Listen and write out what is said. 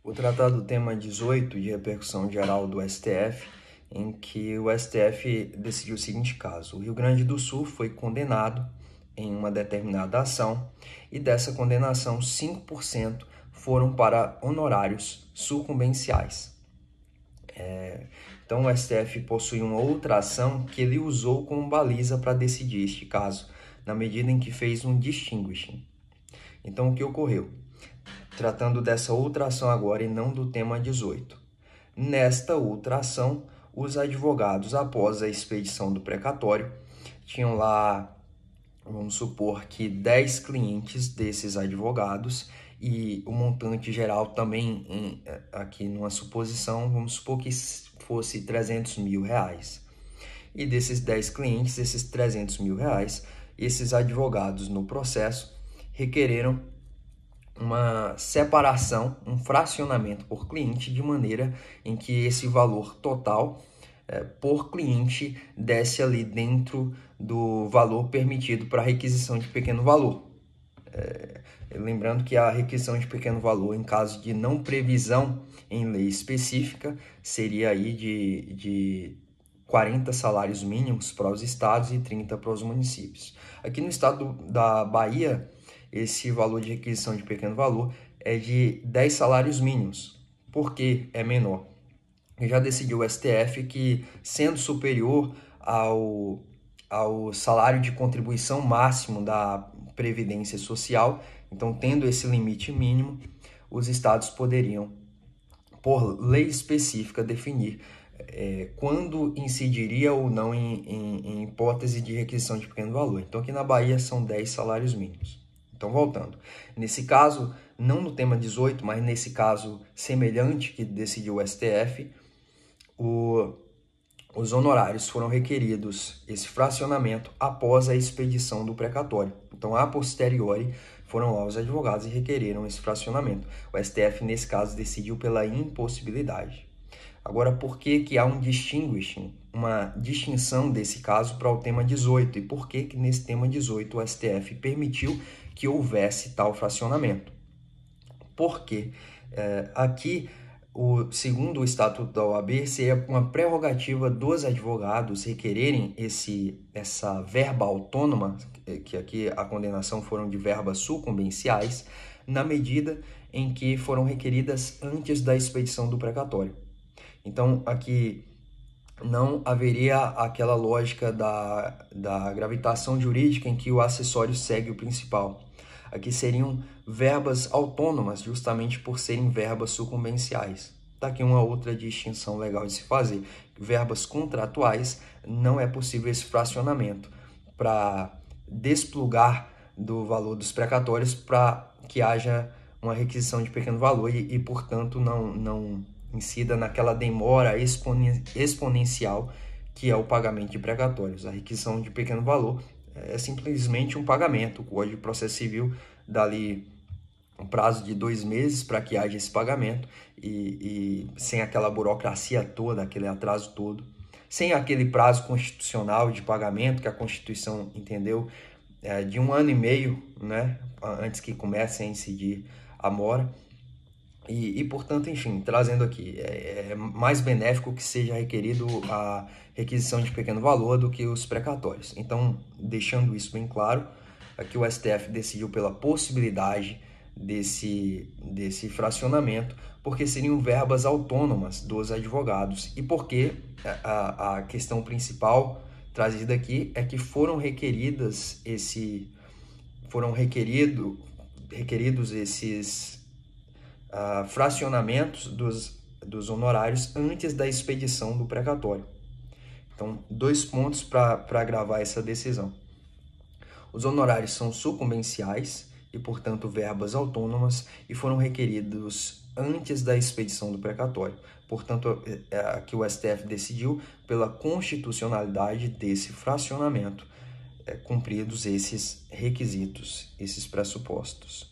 Vou tratar do tema 18 de repercussão geral do STF, em que o STF decidiu o seguinte caso: o Rio Grande do Sul foi condenado em uma determinada ação e dessa condenação 5% foram para honorários sucumbenciais. Então o STF possui uma outra ação que ele usou como baliza para decidir este caso, na medida em que fez um distinguishing. Então o que ocorreu? Tratando dessa outra ação agora e não do tema 18. Nesta outra ação, os advogados, após a expedição do precatório, tinham lá, vamos supor que 10 clientes desses advogados e o montante geral também, aqui numa suposição, vamos supor que fosse 300 mil reais. E desses 10 clientes, esses 300 mil reais, esses advogados no processo requereram uma separação, um fracionamento por cliente, de maneira em que esse valor total por cliente desce ali dentro do valor permitido para requisição de pequeno valor. Lembrando que a requisição de pequeno valor, em caso de não previsão em lei específica, seria aí de 40 salários mínimos para os estados e 30 para os municípios. Aqui no estado da Bahia, esse valor de requisição de pequeno valor é de 10 salários mínimos. Por que é menor? Já decidiu o STF que, sendo superior ao salário de contribuição máximo da Previdência Social, então tendo esse limite mínimo, os estados poderiam, por lei específica, definir quando incidiria ou não em hipótese de requisição de pequeno valor. Então aqui na Bahia são 10 salários mínimos. Então, voltando, nesse caso, não no tema 18, mas nesse caso semelhante que decidiu o STF, os honorários foram requeridos, esse fracionamento, após a expedição do precatório. Então, a posteriori, foram lá os advogados e requereram esse fracionamento. O STF, nesse caso, decidiu pela impossibilidade. Agora, por que há um distinguishing, uma distinção desse caso para o tema 18? E por que nesse tema 18 o STF permitiu que houvesse tal fracionamento? Porque aqui, segundo o Estatuto da OAB, seria uma prerrogativa dos advogados requererem essa verba autônoma, que aqui a condenação foram de verbas sucumbenciais, na medida em que foram requeridas antes da expedição do precatório. Então, aqui não haveria aquela lógica da gravitação jurídica em que o acessório segue o principal. Aqui seriam verbas autônomas, justamente por serem verbas sucumbenciais. Está aqui uma outra distinção legal de se fazer. Verbas contratuais, não é possível esse fracionamento para desplugar do valor dos precatórios para que haja uma requisição de pequeno valor e portanto, não incida naquela demora exponencial que é o pagamento de precatórios. A requisição de pequeno valor é simplesmente um pagamento. O Código de Processo Civil dá ali um prazo de 2 meses para que haja esse pagamento e sem aquela burocracia toda, aquele atraso todo, sem aquele prazo constitucional de pagamento que a Constituição entendeu de 1 ano e meio, né, antes que comece a incidir a mora. E, portanto, enfim, trazendo aqui, é mais benéfico que seja requerido a requisição de pequeno valor do que os precatórios. Então, deixando isso bem claro, aqui o STF decidiu pela possibilidade desse fracionamento, porque seriam verbas autônomas dos advogados e porque a questão principal trazida aqui é que foram requeridos esses fracionamentos dos honorários antes da expedição do precatório. Então, 2 pontos para gravar essa decisão. Os honorários são sucumbenciais e, portanto, verbas autônomas e foram requeridos antes da expedição do precatório. Portanto, aqui o STF decidiu pela constitucionalidade desse fracionamento, cumpridos esses requisitos, esses pressupostos.